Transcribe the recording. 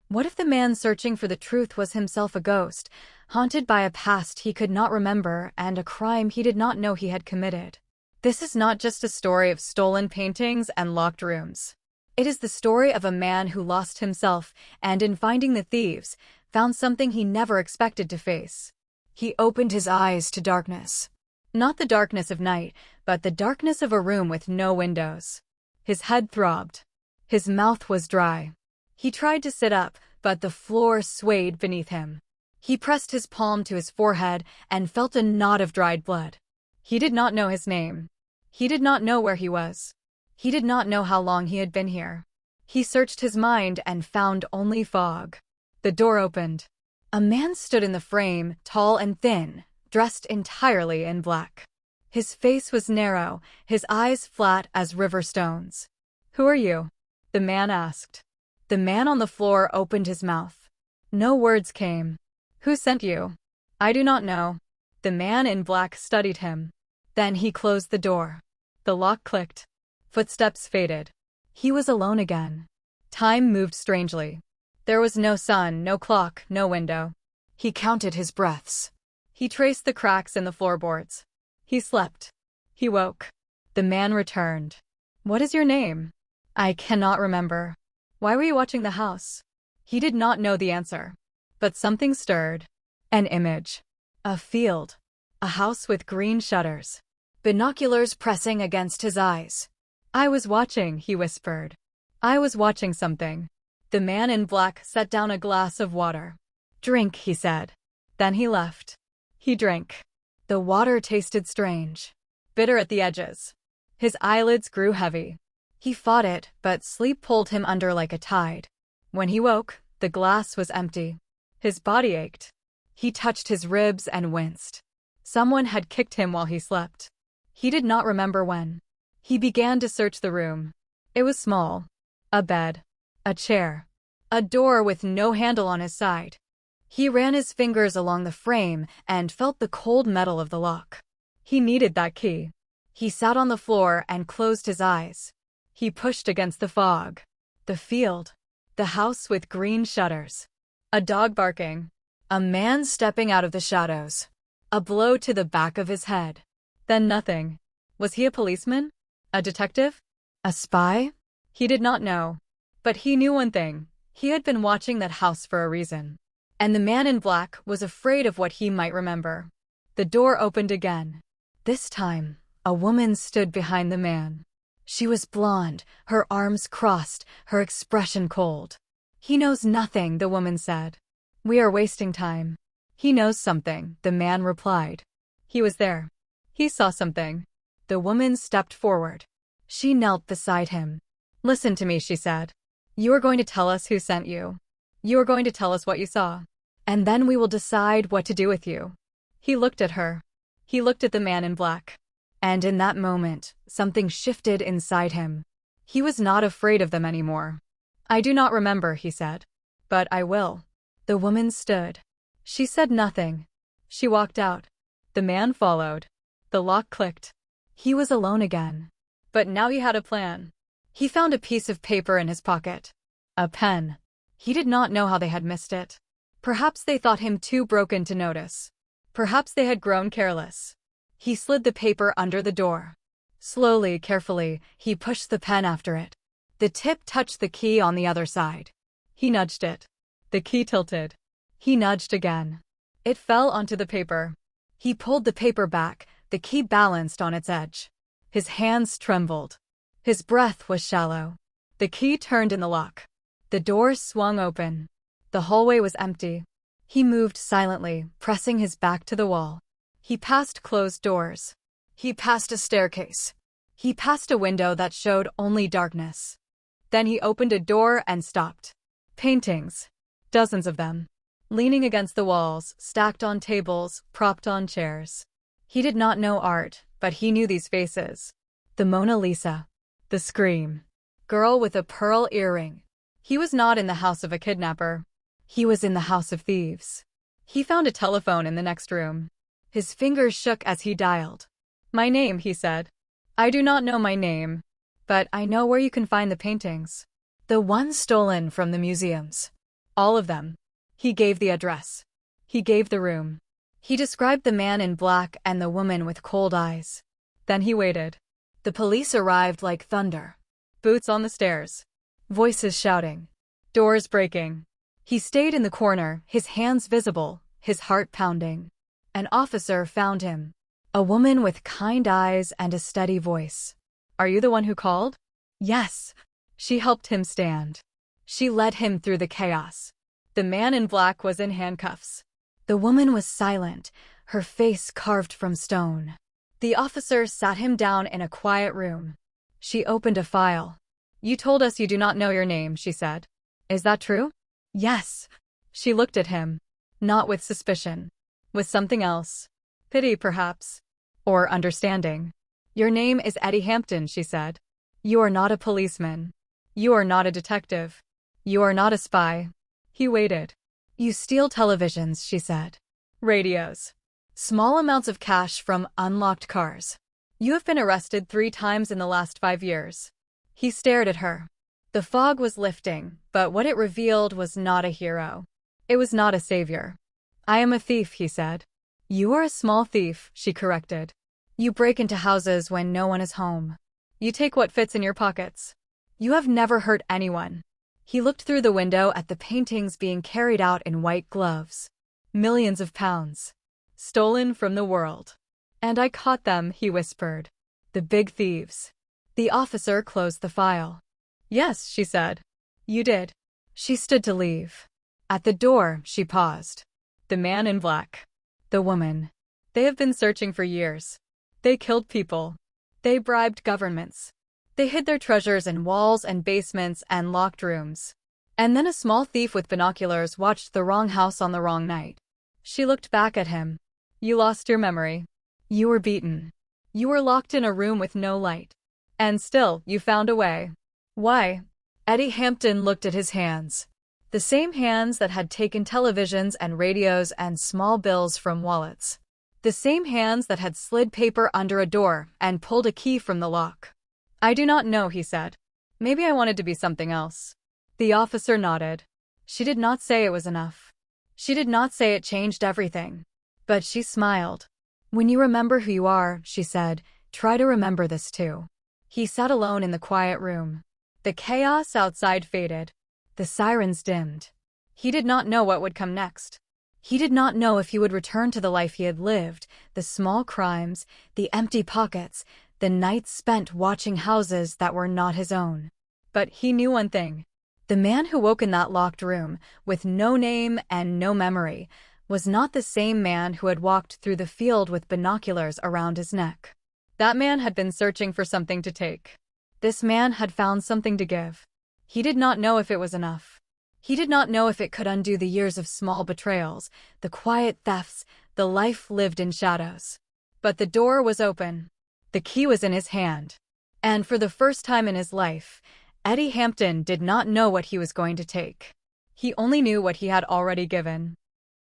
What if the man searching for the truth was himself a ghost, haunted by a past he could not remember and a crime he did not know he had committed? This is not just a story of stolen paintings and locked rooms. It is the story of a man who lost himself and, in finding the thieves, found something he never expected to face. He opened his eyes to darkness. Not the darkness of night, but the darkness of a room with no windows. His head throbbed. His mouth was dry. He tried to sit up, but the floor swayed beneath him. He pressed his palm to his forehead and felt a knot of dried blood. He did not know his name. He did not know where he was. He did not know how long he had been here. He searched his mind and found only fog. The door opened. A man stood in the frame, tall and thin, dressed entirely in black. His face was narrow, his eyes flat as river stones. "Who are you?" the man asked. The man on the floor opened his mouth. No words came. "Who sent you?" "I do not know." The man in black studied him. Then he closed the door. The lock clicked. Footsteps faded. He was alone again. Time moved strangely. There was no sun, no clock, no window. He counted his breaths. He traced the cracks in the floorboards. He slept. He woke. The man returned. "What is your name?" "I cannot remember." "Why were you watching the house?" He did not know the answer. But something stirred. An image. A field. A house with green shutters. Binoculars pressing against his eyes. "I was watching," he whispered. "I was watching something." The man in black set down a glass of water. "Drink," he said. Then he left. He drank. The water tasted strange. Bitter at the edges. His eyelids grew heavy. He fought it, but sleep pulled him under like a tide. When he woke, the glass was empty. His body ached. He touched his ribs and winced. Someone had kicked him while he slept. He did not remember when. He began to search the room. It was small. A bed. A chair. A door with no handle on his side. He ran his fingers along the frame and felt the cold metal of the lock. He needed that key. He sat on the floor and closed his eyes. He pushed against the fog. The field. The house with green shutters. A dog barking. A man stepping out of the shadows. A blow to the back of his head. Then nothing. Was he a policeman? A detective? A spy? He did not know. But he knew one thing. He had been watching that house for a reason. And the man in black was afraid of what he might remember. The door opened again. This time, a woman stood behind the man. She was blonde, her arms crossed, her expression cold. "He knows nothing," the woman said. "We are wasting time." "He knows something," the man replied. He was there. He saw something. The woman stepped forward. She knelt beside him. "Listen to me," she said. "You are going to tell us who sent you. You are going to tell us what you saw. And then we will decide what to do with you." He looked at her. He looked at the man in black. And in that moment, something shifted inside him. He was not afraid of them anymore. "I do not remember," he said. "But I will." The woman stood. She said nothing. She walked out. The man followed. The lock clicked. He was alone again. But now he had a plan. He found a piece of paper in his pocket. A pen. He did not know how they had missed it. Perhaps they thought him too broken to notice. Perhaps they had grown careless. He slid the paper under the door. Slowly, carefully, he pushed the pen after it. The tip touched the key on the other side. He nudged it. The key tilted. He nudged again. It fell onto the paper. He pulled the paper back, the key balanced on its edge. His hands trembled. His breath was shallow. The key turned in the lock. The door swung open. The hallway was empty. He moved silently, pressing his back to the wall. He passed closed doors. He passed a staircase. He passed a window that showed only darkness. Then he opened a door and stopped. Paintings. Dozens of them. Leaning against the walls, stacked on tables, propped on chairs. He did not know art, but he knew these faces. The Mona Lisa. The Scream. Girl with a pearl earring. He was not in the house of a kidnapper. He was in the house of thieves. He found a telephone in the next room. His fingers shook as he dialed. "My name," he said. "I do not know my name, but I know where you can find the paintings. The ones stolen from the museums." All of them. He gave the address. He gave the room. He described the man in black and the woman with cold eyes. Then he waited. The police arrived like thunder. Boots on the stairs. Voices shouting. Doors breaking. He stayed in the corner, his hands visible, his heart pounding. An officer found him. A woman with kind eyes and a steady voice. Are you the one who called? Yes. She helped him stand. She led him through the chaos. The man in black was in handcuffs. The woman was silent, her face carved from stone. The officer sat him down in a quiet room. She opened a file. You told us you do not know your name, she said. Is that true? Yes. She looked at him. Not with suspicion. With something else. Pity, perhaps. Or understanding. Your name is Eddie Hampton, she said. You are not a policeman. You are not a detective. You are not a spy. He waited. You steal televisions, she said. Radios. Small amounts of cash from unlocked cars. You have been arrested 3 times in the last 5 years. He stared at her. The fog was lifting, but what it revealed was not a hero. It was not a savior. I am a thief, he said. You are a small thief, she corrected. You break into houses when no one is home. You take what fits in your pockets. You have never hurt anyone. He looked through the window at the paintings being carried out in white gloves. Millions of pounds. Stolen from the world. And I caught them, he whispered. The big thieves. The officer closed the file. Yes, she said. You did. She stood to leave. At the door, she paused. The man in black. The woman. They have been searching for years. They killed people. They bribed governments. They hid their treasures in walls and basements and locked rooms. And then a small thief with binoculars watched the wrong house on the wrong night. She looked back at him. You lost your memory. You were beaten. You were locked in a room with no light. And still, you found a way. Why? Eddie Hampton looked at his hands. The same hands that had taken televisions and radios and small bills from wallets. The same hands that had slid paper under a door and pulled a key from the lock. I do not know, he said. Maybe I wanted to be something else. The officer nodded. She did not say it was enough. She did not say it changed everything. But she smiled. When you remember who you are, she said, try to remember this too. He sat alone in the quiet room. The chaos outside faded. The sirens dimmed. He did not know what would come next. He did not know if he would return to the life he had lived, the small crimes, the empty pockets, the nights spent watching houses that were not his own. But he knew one thing. The man who woke in that locked room, with no name and no memory, was not the same man who had walked through the field with binoculars around his neck. That man had been searching for something to take. This man had found something to give. He did not know if it was enough. He did not know if it could undo the years of small betrayals, the quiet thefts, the life lived in shadows. But the door was open. The key was in his hand. And for the first time in his life, Eddie Hampton did not know what he was going to take. He only knew what he had already given.